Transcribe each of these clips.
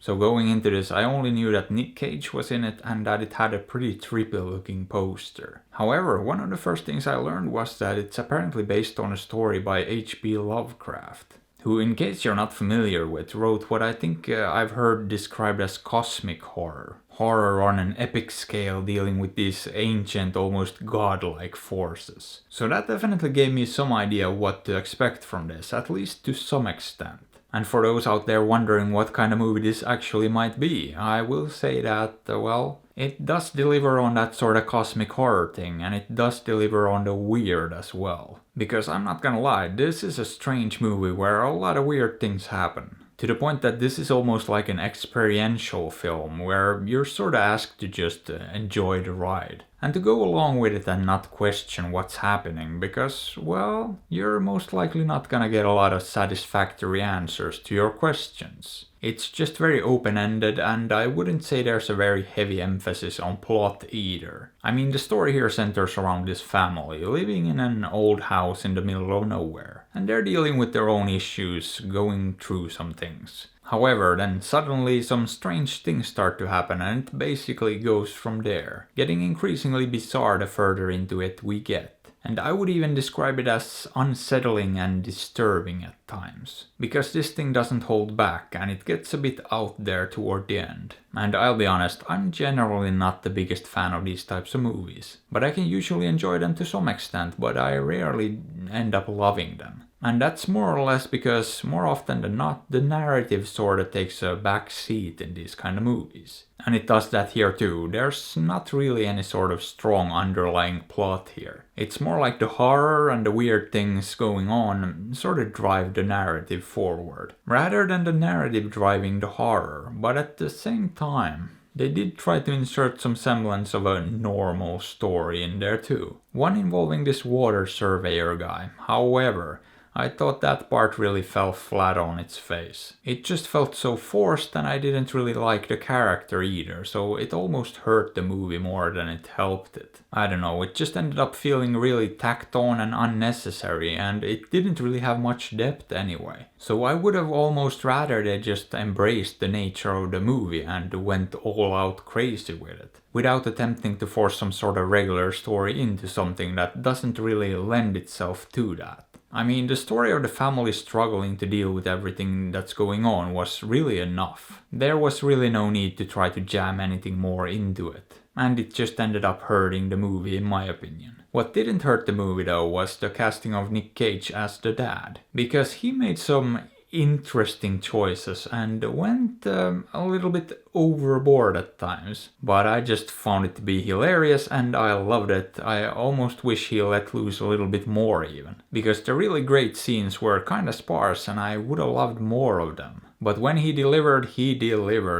So going into this, I only knew that Nick Cage was in it and that it had a pretty trippy looking poster. However, one of the first things I learned was that it's apparently based on a story by H.P. Lovecraft, who, in case you're not familiar with, wrote what I think I've heard described as cosmic horror. Horror on an epic scale dealing with these ancient, almost godlike forces. So that definitely gave me some idea what to expect from this, at least to some extent. And for those out there wondering what kind of movie this actually might be, I will say that, well, it does deliver on that sort of cosmic horror thing, and it does deliver on the weird as well. Because I'm not gonna lie, this is a strange movie where a lot of weird things happen. To the point that this is almost like an experiential film, where you're sort of asked to just enjoy the ride. And to go along with it and not question what's happening, because, well, you're most likely not gonna get a lot of satisfactory answers to your questions. It's just very open-ended, and I wouldn't say there's a very heavy emphasis on plot either. I mean, the story here centers around this family living in an old house in the middle of nowhere, and they're dealing with their own issues, going through some things. However, then suddenly some strange things start to happen and it basically goes from there, getting increasingly bizarre the further into it we get. And I would even describe it as unsettling and disturbing at times. Because this thing doesn't hold back and it gets a bit out there toward the end. And I'll be honest, I'm generally not the biggest fan of these types of movies. But I can usually enjoy them to some extent, but I rarely end up loving them. And that's more or less because, more often than not, the narrative sorta takes a back seat in these kind of movies. And it does that here too. There's not really any sort of strong underlying plot here. It's more like the horror and the weird things going on sort of drive the narrative forward, rather than the narrative driving the horror. But at the same time, they did try to insert some semblance of a normal story in there too. One involving this water surveyor guy. However, I thought that part really fell flat on its face. It just felt so forced and I didn't really like the character either, so it almost hurt the movie more than it helped it. I don't know, it just ended up feeling really tacked on and unnecessary, and it didn't really have much depth anyway. So I would have almost rather they just embraced the nature of the movie and went all out crazy with it, without attempting to force some sort of regular story into something that doesn't really lend itself to that. I mean, the story of the family struggling to deal with everything that's going on was really enough. There was really no need to try to jam anything more into it. And it just ended up hurting the movie in my opinion. What didn't hurt the movie though was the casting of Nick Cage as the dad. Because he made some interesting choices and went a little bit overboard at times. But I just found it to be hilarious and I loved it. I almost wish he let loose a little bit more even. Because the really great scenes were kinda sparse and I would have loved more of them. But when he delivered,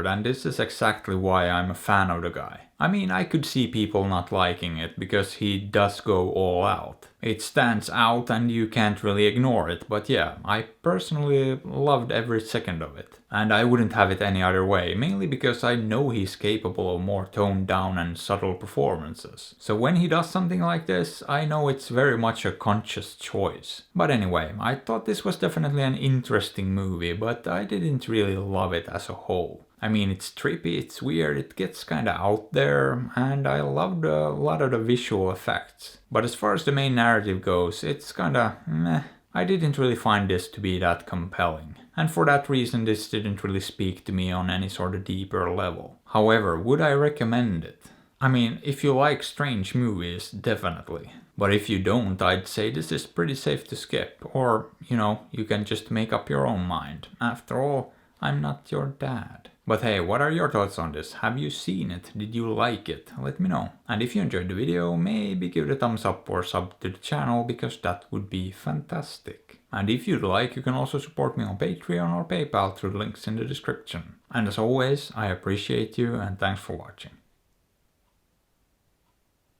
and this is exactly why I'm a fan of the guy. I mean, I could see people not liking it because he does go all out. It stands out and you can't really ignore it, but yeah, I personally loved every second of it. And I wouldn't have it any other way, mainly because I know he's capable of more toned down and subtle performances. So when he does something like this, I know it's very much a conscious choice. But anyway, I thought this was definitely an interesting movie, but I didn't really love it as a whole. I mean, it's trippy, it's weird, it gets kinda out there, and I loved a lot of the visual effects. But as far as the main narrative goes, it's kinda meh. I didn't really find this to be that compelling. And for that reason, this didn't really speak to me on any sort of deeper level. However, would I recommend it? I mean, if you like strange movies, definitely. But if you don't, I'd say this is pretty safe to skip. Or, you can just make up your own mind. After all, I'm not your dad. But hey, what are your thoughts on this? Have you seen it? Did you like it? Let me know. And if you enjoyed the video, maybe give it a thumbs up or sub to the channel, because that would be fantastic. And if you'd like, you can also support me on Patreon or PayPal through the links in the description. And as always, I appreciate you and thanks for watching.